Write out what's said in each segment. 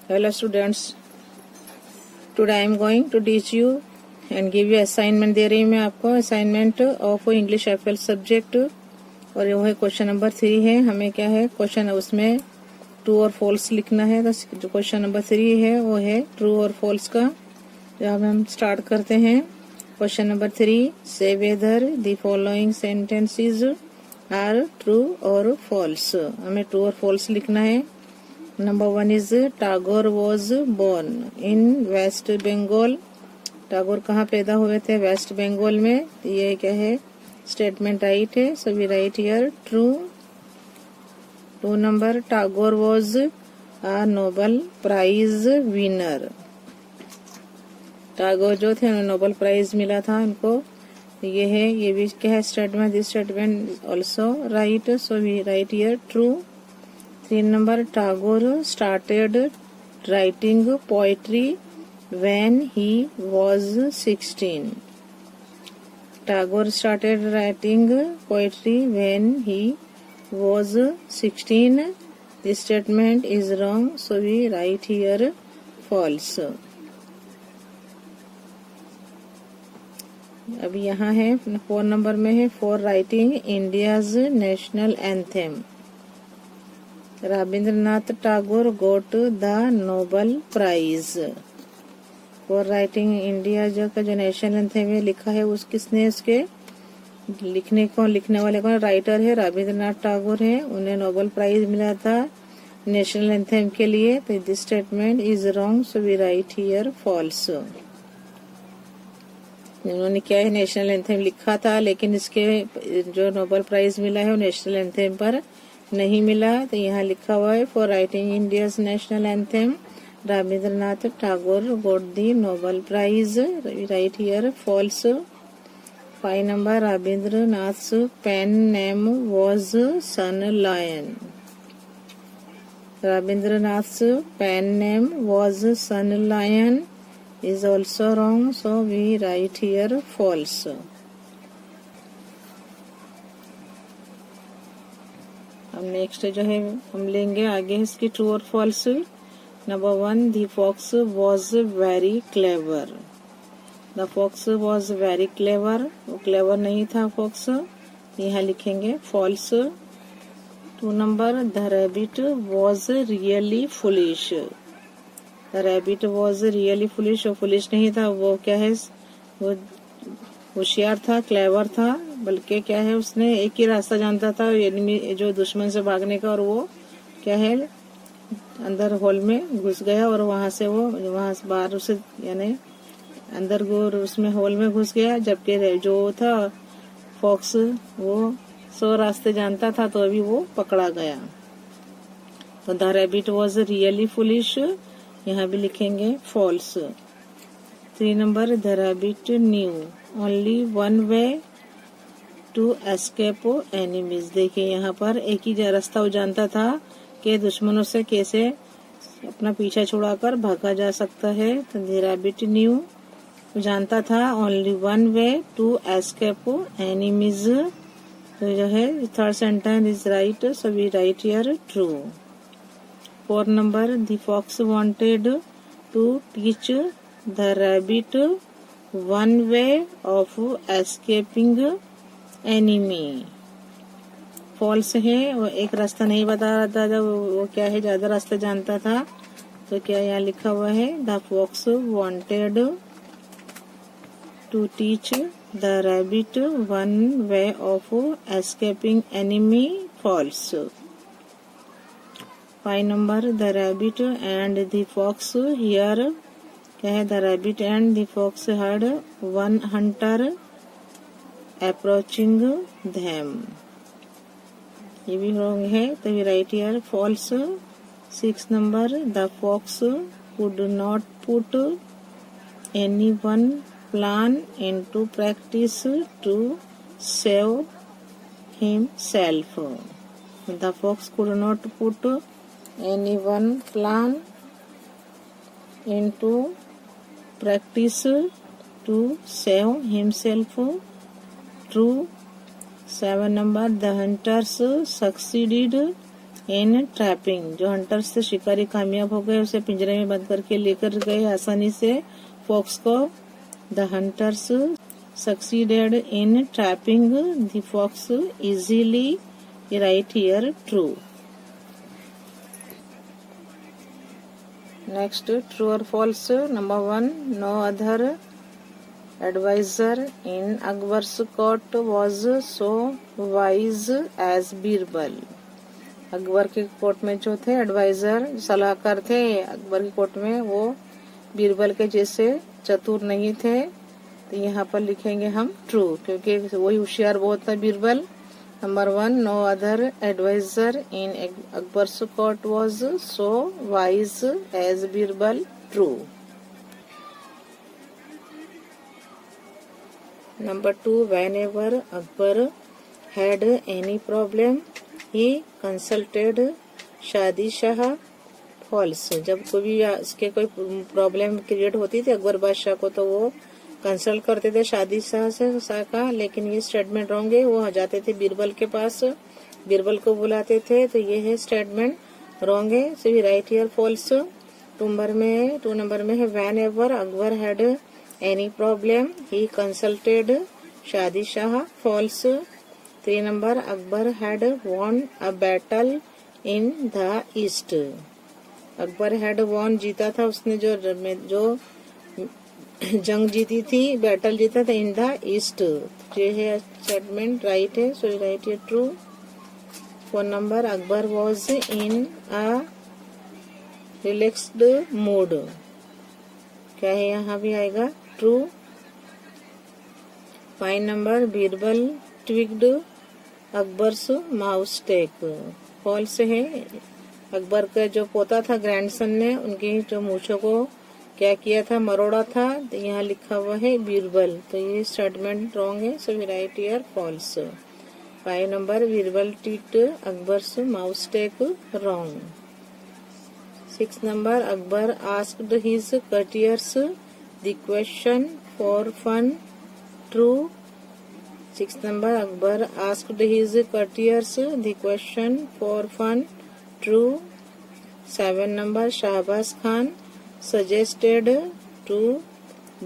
Hello students, today I am going to teach you and give you assignment दे रही हूँ मैं आपको assignment of English FL subject और ये है क्वेश्चन नंबर 3 है। हमें क्या है क्वेश्चन उसमें ट्रू और फॉल्स लिखना है। तो जो क्वेश्चन नंबर 3 है वो है ट्रू और फॉल्स का। जब हम स्टार्ट करते हैं क्वेश्चन नंबर 3, से whether the following sentences are true और फॉल्स। हमें ट्रू और फॉल्स लिखना है। Number 1 is Tagore was born in West Bengal. Tagore कहाँ पैदा हुए थे? वेस्ट बंगाल में। तो ये क्या है स्टेटमेंट राइट है, so we write here true. 2 number Tagore was a Nobel prize winner. Tagore जो थे उन्हें नोबेल प्राइज मिला था उनको। ये है, ये भी क्या है statement, this statement also right, so we write here true. 3 number Tagore started writing poetry when he was 16. Tagore started writing poetry when he was 16. This statement is wrong, so we write here false. अब यहाँ है 4 number में है for writing India's national anthem. Rabindranath Tagore got the Nobel prize for writing India. जो का जो national anthem में लिखा है उस किसने उसके लिखने वाले कौन? राइटर है रविंद्रनाथ टैगोर है। उन्हें नोबेल प्राइज मिला था नेशनल एंथम के लिए। तो this statement is wrong, so we write here false. उन्होंने क्या है नेशनल एंथम लिखा था, लेकिन इसके जो नोबेल प्राइज मिला है वो नेशनल एंथम पर नहीं मिला। तो यहाँ लिखा हुआ है for writing India's national anthem Rabindranath Tagore got the Nobel prize, right here false. 5 number Rabindranath pen name was sun lion. Rabindranath pen name was sun lion is also wrong, so we write here false. अब next जो है हम लेंगे आगे इसकी true और false. Number 1 the fox was very clever. The fox was very clever, वो clever नहीं था फॉक्स, यहाँ लिखेंगे false. 2 number the rabbit was really foolish. The rabbit was really foolish, वो फुलिश नहीं था, वो क्या है वो होशियार था, क्लेवर था। बल्कि क्या है उसने एक ही रास्ता जानता था एनिमी जो दुश्मन से भागने का, और वो क्या है अंदर हॉल में घुस गया और वहां से बाहर उसे यानी अंदर उसमें हॉल में घुस गया। जबकि जो था फॉक्स वो 100 रास्ते जानता था, तो अभी वो पकड़ा गया। तो the rabbit was really foolish, यहाँ भी लिखेंगे false. 3 number the rabbit knew only one way to escape enemies. देखिए यहाँ पर एक ही रास्ता वो जानता था कि दुश्मनों से कैसे अपना पीछा छुड़ाकर भागा जा सकता है। तो द रैबिट न्यू जानता था only one way to escape enemies. तो जो है third sentence is right, so we write here true. 4 number the fox wanted to teach the rabbit one way of escaping enemy. False है, वो एक रास्ता नहीं बता रहा था, जब वो क्या है ज्यादा रास्ते जानता था। तो क्या यहाँ लिखा हुआ है the fox wanted to teach the rabbit one way of escaping enemy, false. 5 number the rabbit and the fox here. क्या है the rabbit and the fox heard one hunter approaching them। ये भी रॉन्ग है, तो we write here false. 6 number the fox could not put any one plan into practice to save himself. The fox could not put any one plan into practice to save himself, true. 7 number the hunters succeeded in trapping, जो hunters से शिकारी कामयाब हो गए उसे पिंजरे में बंद करके लेकर गए आसानी से फॉक्स को। The hunters succeeded in trapping the fox easily, right here true. Next true और false. Number 1, no other adviser in Akbar's court was so wise as Birbal. Akbar के कोर्ट में जो थे एडवाइजर, सलाहकार थे अकबर की कोर्ट में, वो बीरबल के जैसे चतुर नहीं थे। तो यहाँ पर लिखेंगे हम ट्रू, क्योंकि वही होशियार बहुत था Birbal. Number 1, no other adviser in Akbar's court was so wise as Birbal, true. Number 2, whenever Akbar had any problem, he consulted शादी शाह, फॉल्स। जब कोई उसके कोई प्रॉब्लम क्रिएट होती थी अकबर बादशाह को, तो वो कंसल्ट करते थे शादी शाह का, लेकिन ये स्टेटमेंट रॉन्ग है। वो जाते थे बीरबल के पास, बीरबल को बुलाते थे, तो ये है स्टेटमेंट रॉन्ग है। So we write here false. 2 number में है whenever Akbar had any problem he consulted Shadi Shah, false. 3 number, Akbar had won a battle in the east. Akbar had won, जीता था उसने, जो जंग जीती थी, बैटल जीता था इन द ईस्ट। ये है स्टेटमेंट राइट है, सो राइट है true. 4 number, Akbar was in a relaxed mood, क्या है यहाँ भी आएगा true. 5 number, Birbal twigged Akbar's moustache, false है। अकबर का जो पोता था ग्रैंडसन ने उनकी जो मूछों को क्या किया था, मरोड़ा था, तो यहाँ लिखा हुआ है बीरबल, तो ये स्टेटमेंट रॉन्ग है, so we write here false. 5 number, Birbal twigged Akbar's moustache, wrong. 6 number, Akbar asked his courtiers the question for fun, true. 6 number, Akbar asked his courtiers the question for fun, true. 7 number, Shahbaz Khan suggested to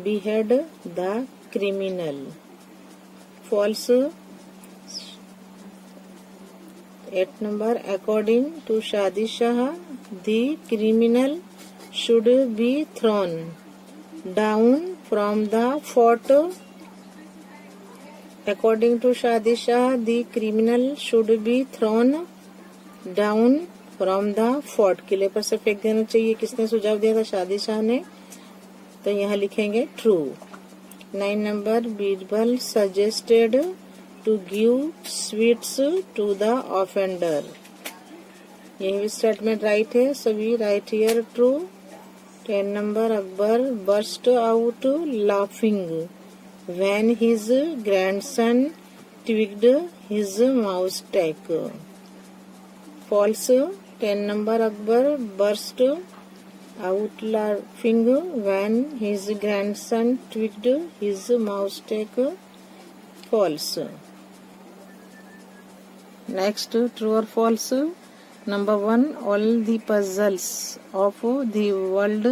behead the criminal, false. 8 number, according to Shadi Shah, the criminal should be thrown down from the fort. According to Shadi Shah, the criminal should be thrown down from the fort. किले पर से फेंक देना चाहिए, किसने सुझाव दिया था, शादी शाह ने, तो यहाँ लिखेंगे true. 9 number, Birbal suggested to give sweets to the offender, यही भी स्टेटमेंट राइट है, so we write here true. 10 number, Akbar burst out laughing when his grandson twigged his moustache, false. 10 number, Akbar burst out laughing when his grandson twigged his moustache, false. Next, true or false. Number 1, all the puzzles of the world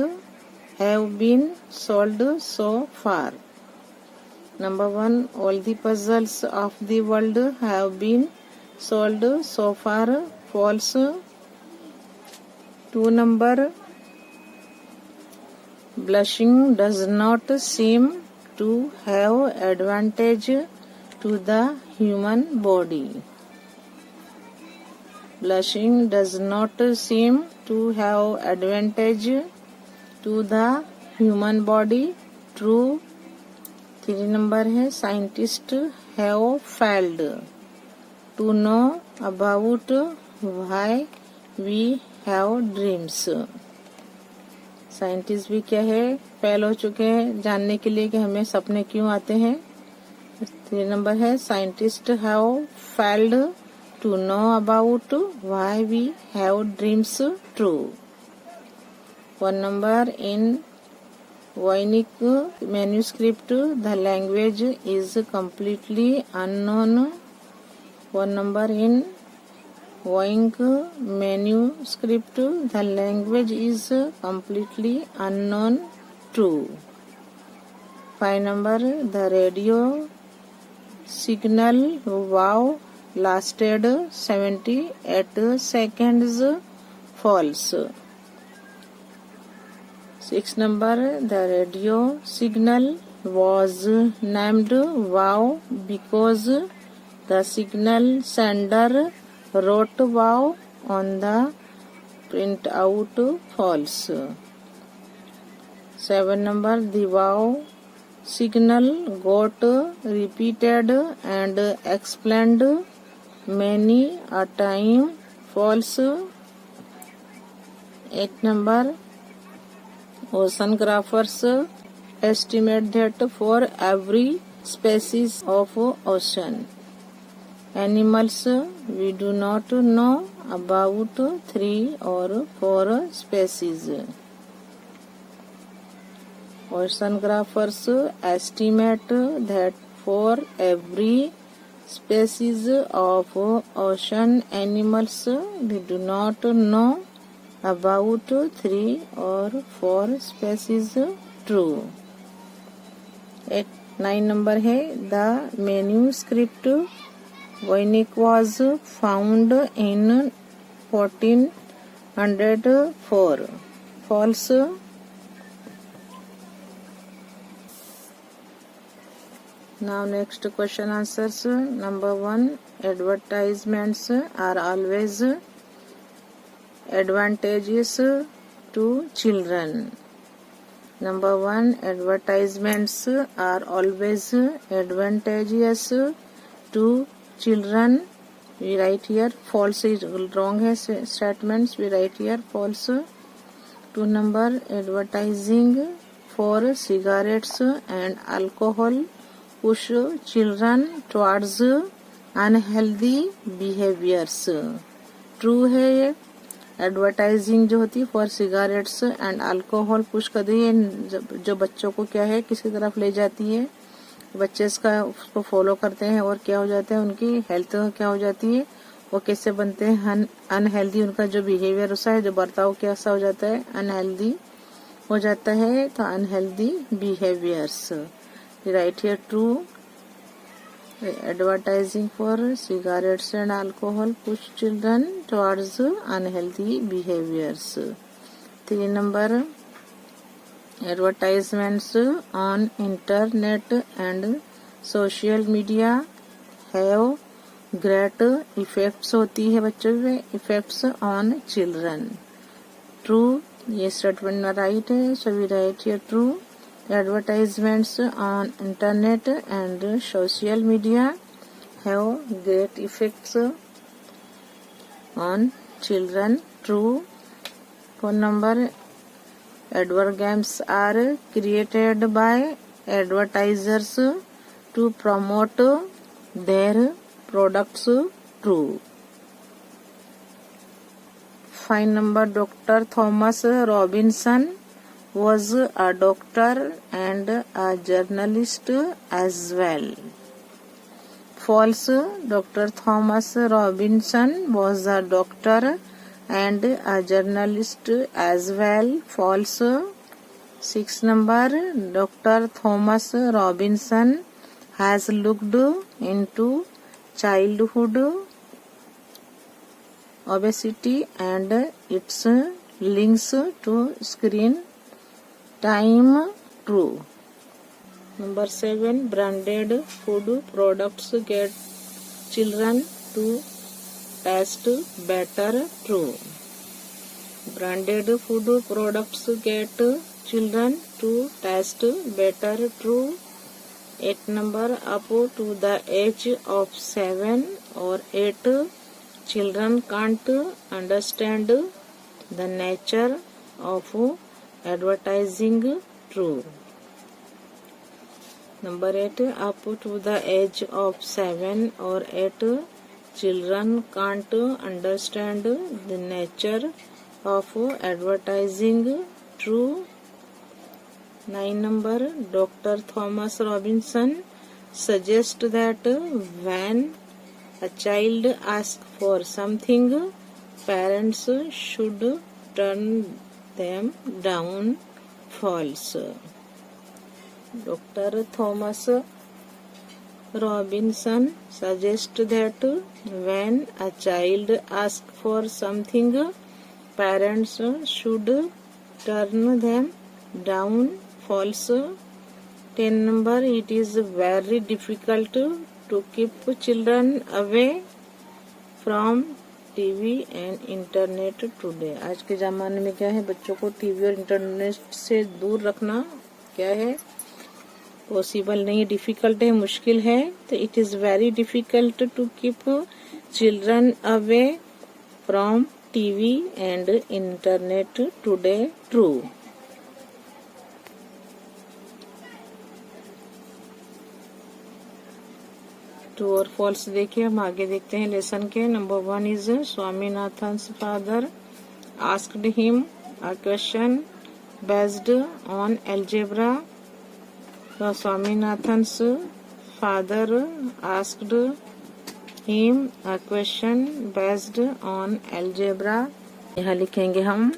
have been solved so far. Number 1, all the puzzles of the world have been solved so far, false. 2 number, blushing does not seem to have advantage to the human body. Blushing does not seem to have advantage to the human body, true. 3 number है, scientists have failed to know about why we have dreams. Scientist भी क्या है, fail हो चुके हैं जानने के लिए कि हमें सपने क्यों आते हैं। 3 नंबर है, scientist have failed to know about why we have dreams, true. 1 number, in Voynich manuscript the language is completely unknown. 1 number, in Voynich manuscript. The language is completely unknown. True. 5 number. The radio signal wow lasted 78 seconds. False. 6 number. The radio signal was named wow because the signal sender wrote wow on the printout. False. 7 number. The wow signal got repeated and explained many a time. False. 8 number. Oceanographers estimate that for every species of ocean animals, we do not know about 3 or 4 species. Oceanographers estimate that for every species of ocean animals, we do not know about 3 or 4 species. True. 9 number है the manuscript Voynich was found in 1404. False. Now next question answers. Number 1. Advertisements are always advantageous to children. Number 1. Advertisements are always advantageous to children. We write here false is wrong है statements. We write here false. 2 number. Advertising for cigarettes and alcohol push children towards unhealthy behaviors. True है ये. Advertising जो होती है for cigarettes and alcohol push कर दी है जो बच्चों को क्या है किसी तरफ ले जाती है. बच्चे उसको फॉलो करते हैं और क्या हो जाता है उनकी हेल्थ क्या हो जाती है वो कैसे बनते हैं अनहेल्दी. उनका जो बिहेवियर होता है जो बर्ताव कैसा हो जाता है अनहेल्दी हो जाता है. तो unhealthy behaviours. Right here true. Advertising for cigarettes and alcohol push children towards unhealthy behaviors. 3 number. Advertisements on internet and social media have great effects होती है बच्चों पे effects on children. True. ये statement right है. So we write here true. Advertisements on internet and social media have great effects on children. True. 4 number. Advertisements are created by advertisers to promote their products. True. 5 number. Dr. Thomas Robinson was a doctor and a journalist as well. False. Dr. Thomas Robinson was a doctor and a journalist as well. False. 6 number. Dr. Thomas Robinson has looked into childhood obesity and its links to screen time. True. Number 7. Branded food products get children to taste better. True. Branded food products get children to taste better. True. 8 number. Up to the age of 7 or 8, children can't understand the nature of advertising. True. Number 8. Up to the age of 7 or 8, children can't understand the nature of advertising. True. 9 number. Dr. Thomas Robinson suggests that when a child asks for something, parents should turn them down. False. Dr. Thomas Robinson suggests that when a child asks for something, parents should turn them down. False. 10 number, it is very difficult to keep children away from TV and internet today. आज के ज़माने में क्या है, बच्चों को TV और internet से दूर रखना क्या है, पॉसिबल नहीं, डिफिकल्ट है, मुश्किल है. तो it is very difficult to keep children away from TV and internet today. True. True और फॉल्स देखिए. हम आगे देखते हैं लेसन के. Number 1 is Swaminathan's father asked him a question based on algebra. Swaminathan's father asked him a question based on algebra. यहाँ लिखेंगे हम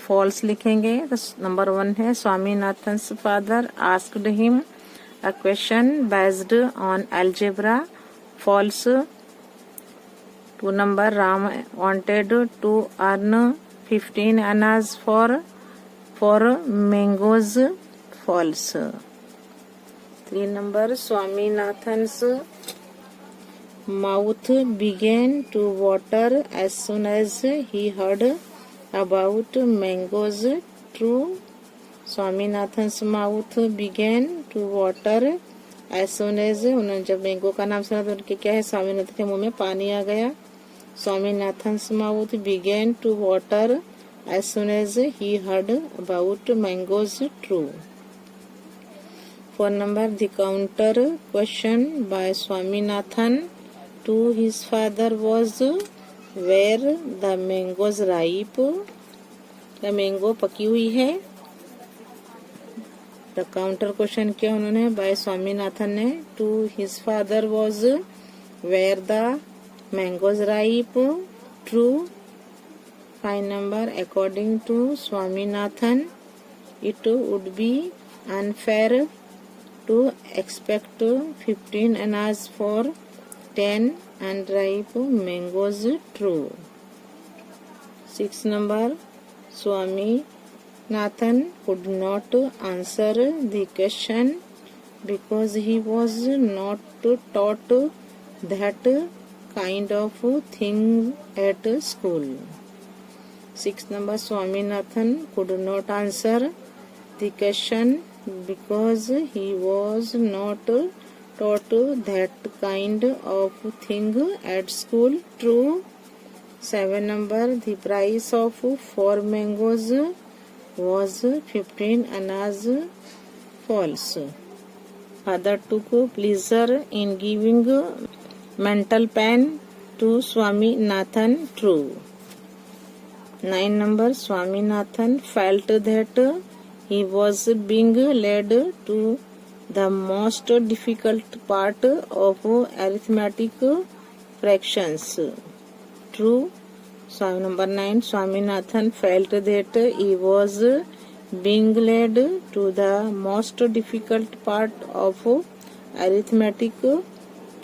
फॉल्स लिखेंगे. तो नंबर 1 है Swaminathan's father asked him a question based on algebra. False. 2 number, Ram wanted to earn 15 annas for mangoes. False. 3 number, Swaminathan's mouth began to water as soon as he heard about mangoes. True. Swaminathan's mouth began to water as soon as, उन्होंने जब mango का नाम सुना तो उनके क्या है, स्वामीनाथन के मुंह में पानी आ गया. Swaminathan's mouth began to water as soon as he heard about mangoes. True. 4 number, the counter question by Swaminathan to his father was where the mangoes ripe. क्या मैंगो पकी हुई है. द काउंटर क्वेश्चन किया उन्होंने बाय स्वामीनाथन ने to his father was where the mangoes ripe. True. 5 number, according to Swaminathan it would be unfair to expect 15 annas for 10 unripe mangoes. True. 6 number, Swaminathan could not answer the question because he was not taught that kind of thing at school. 6 number, Swaminathan could not answer the question because he was not taught that kind of thing at school. True. 7 number, the price of 4 mangoes was 15 annas. False. Father took pleasure in giving mental pain to Swaminathan. True. 9 number, Swaminathan felt that he was being led to the most difficult part of arithmetic fractions. True. So number 9, Swaminathan felt that he was being led to the most difficult part of arithmetic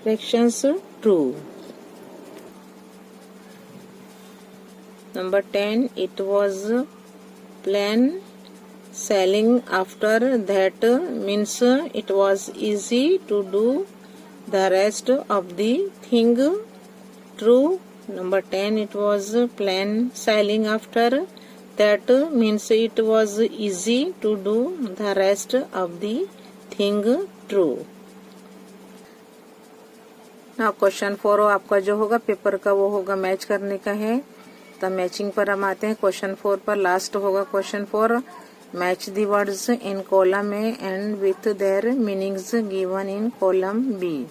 fractions. True. Number 10, it was plain sailing after that means it was easy to do the rest of the thing. True. Number 10, it was plain sailing after that means it was easy to do the rest of the thing. True. Now question 4 आपका जो होगा paper का वो होगा match करने का है. तो मैचिंग पर हम आते हैं. क्वेश्चन 4 पर लास्ट होगा question 4. Match the words in column A and with their meanings given in column B.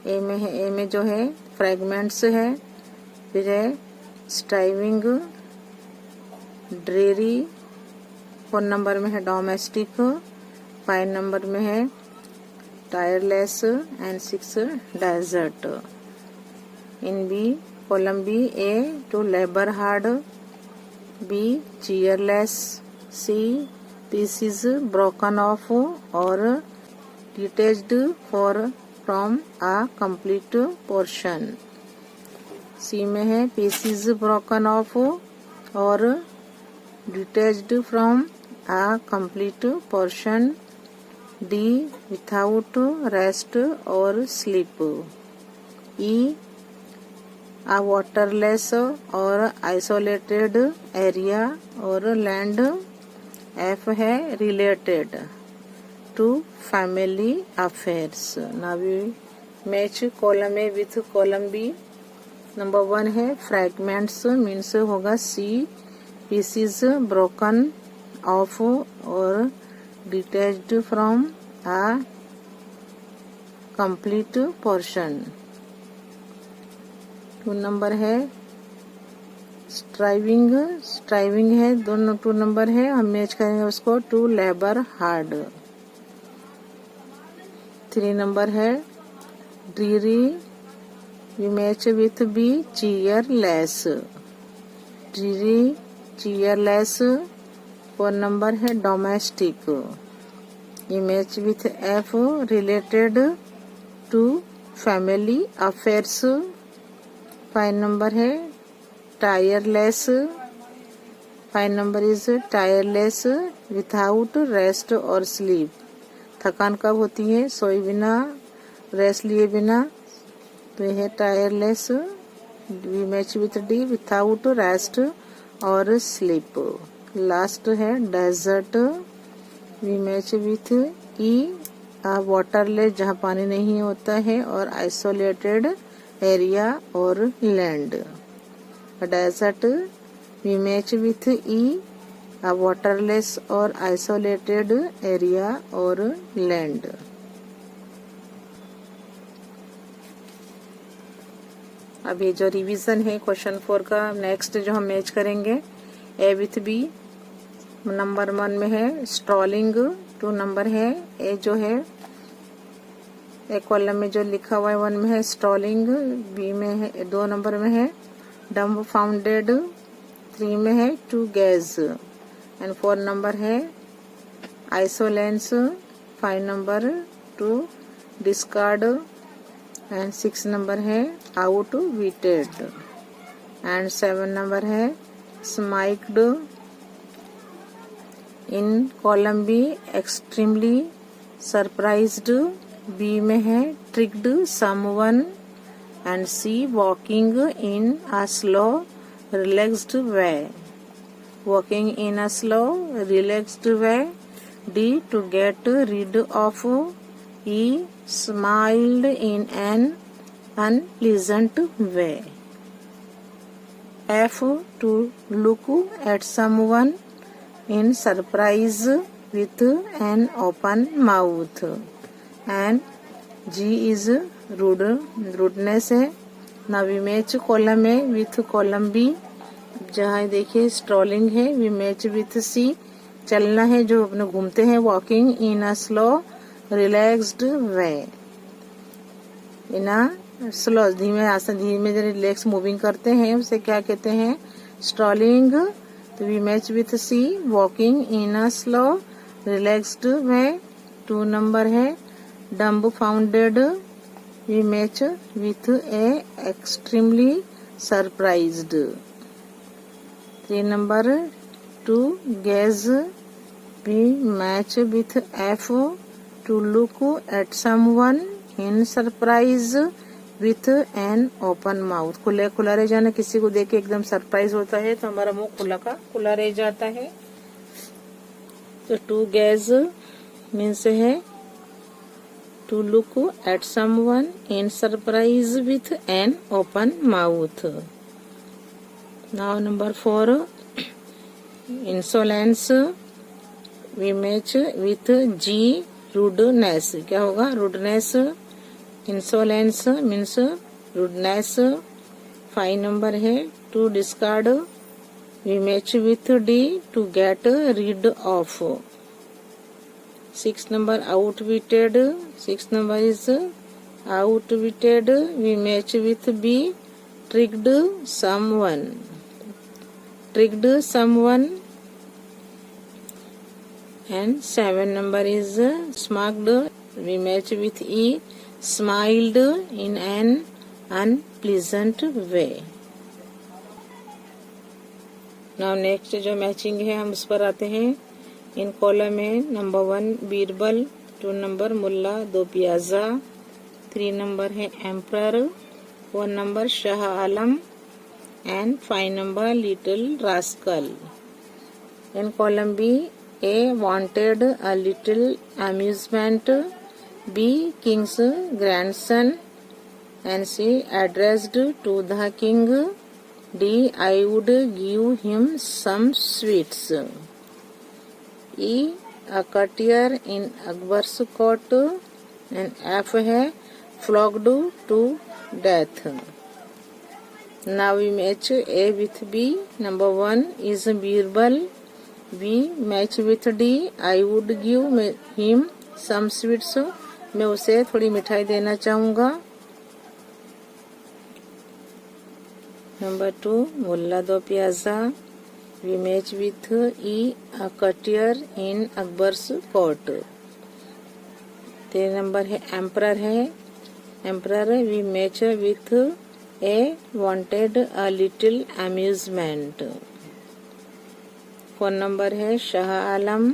A में है, ए में जो है फ्रेगमेंट्स है, फिर है स्ट्राइविंग, ड्रेरी, 4 नंबर में है डोमेस्टिक, 5 नंबर में है tireless and 6 desert. In B, column B, A, to labor hard. B, cheerless. C, pieces broken off or detached from a complete portion. C में है pieces broken off और detached from a complete portion. D, without rest or sleep. E, a waterless or isolated area or land. F है related to family affairs. Now we match column A with column B. Number 1 है fragments, means होगा C, pieces broken off or detached from a complete portion. 2 number है striving है, दोनों 2 number है, हम match करेंगे उसको टू लेबर हार्ड. 3 नंबर है dreary, we match with B cheerless. Dreary cheerless. 4 number है डोमेस्टिक, ये match with F related to family affairs. 5 number है tireless. 5 number is tireless without rest और स्लीप. थकान कब होती है? सोए बिना, रेस्ट लिए बिना. तो यह है tireless. We match with D without rest और स्लीप. लास्ट है desert, we match with E waterless, जहाँ पानी नहीं होता है, और आइसोलेटेड एरिया और land. Desert we match with E waterless और आइसोलेटेड एरिया और लैंड. अभी जो रिवीजन है क्वेश्चन 4 का, नेक्स्ट जो हम मैच करेंगे ए विथ बी. नंबर 1 में है स्ट्रॉलिंग. 2 नंबर है ए जो है एक कॉलम में जो लिखा हुआ है 1 में है स्ट्रॉलिंग. बी में है 2 नंबर में है डम्ब फाउंडेड. 3 में है टू गेज एंड 4 नंबर है insolence. 5 number to discard and 6 number है आउट वीटेड एंड 7 नंबर है smirked. In column B extremely surprised. B में है tricked someone and C walking in a slow relaxed way. Walking in a slow relaxed way. D to get rid of. E smiled in an unpleasant way. F to look at someone in surprise with an open mouth. And G is rudeness है. ना we match column है with column B, जहाँ देखिए strolling है. We match with सी, चलना है जो अपने घूमते हैं. Walking in a slow relaxed way. In a slow धीमे आसन, धीमे रिलैक्स मूविंग करते हैं, उसे क्या कहते हैं? स्ट्रॉलिंग. तो we match with C walking in a slow relaxed way. 2 number है dumbfounded. We match with A extremely surprised. 3 number to gaze. We match with F to look at someone in surprise with an open mouth. खुला रह जाना, किसी को देख के एकदम surprise होता है तो हमारा मुंह खुला रह जाता है. तो टू गेज मीन्स है to look at someone in surprise with an open mouth. Now number 4 insolence. We match with G rudeness. क्या होगा? Rudeness. Insolence means rudeness. 5 number है to discard. We match with D to get rid of. 6 number outwitted. 6 number is outwitted. We match with B tricked someone. Tricked someone. And 7 number is smirked. We match with E. Smiled in an unpleasant way. Now next जो matching है हम उस पर आते हैं. इन column में number 1 Birbal, 2 number मुल्ला, 2 piazza, 3 number है emperor, 4 number Shah Alam and 5 number little rascal. In column B, A wanted a little amusement, B king's grandson, and C addressed to the king, D I would give him some sweets, E a courtier in Akbar's court, and F है flogged to death. Now we match A with B. Number 1 is Birbal. B match with D. I would give him some sweets. मैं उसे थोड़ी मिठाई देना चाहूँगा. Number 2 मुल्ला दो प्याजा. We match with E a courtier in Akbar's court. 3 number है emperor है. Emperor we match with A wanted a little amusement. 4 number है Shah Alam.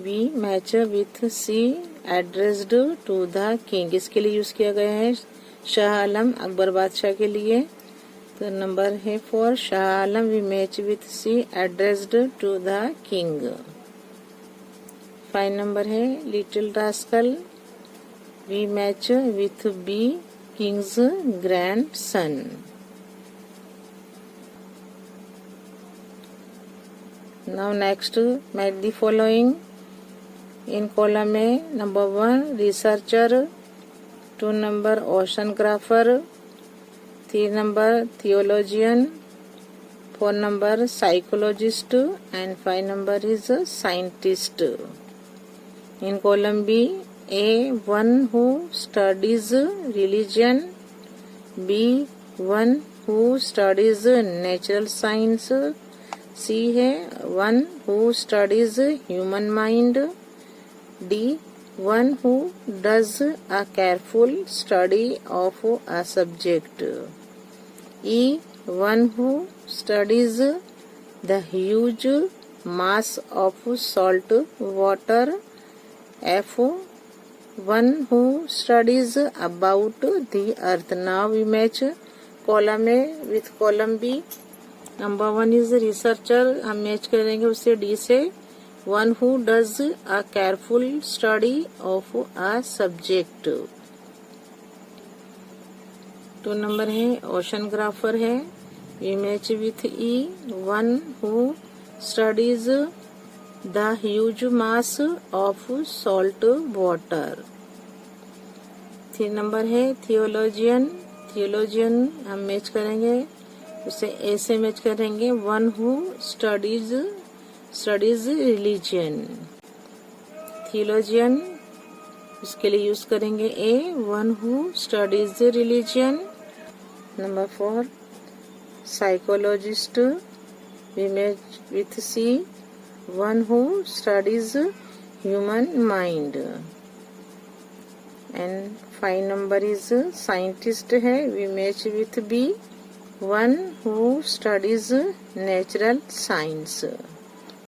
B match with C addressed to the king. इसके लिए यूज किया गया है शाह आलम अकबर बादशाह के लिए. तो नंबर है 4 Shah Alam. We match with C addressed to the king. 5 number है little rascal. We match with B king's grandson. Now next match the following. In column A, number 1 researcher, 2 number oceanographer, 3 number theologian, 4 number psychologist, and 5 number is scientist. In column B, A one who studies religion, B one who studies natural science, C है one who studies human mind, D one who does a careful study of a subject, E one who studies the huge mass of salt water, F one who studies about the earth. Now we match column A with column B. Number 1 is researcher. हम match करेंगे उससे D से. One who does a careful study of a subject. 2 number है oceanographer है. We match with E. One who studies the huge mass of salt water. 3 number है theologian. Theologian हम match करेंगे उसे ए से मैच करेंगे. One who studies religion. Theologian इसके लिए यूज करेंगे A. One who studies religion. Number 4 psychologist. We match with C. One who studies human mind. And 5 number is scientist है. We match with B. One who studies natural science.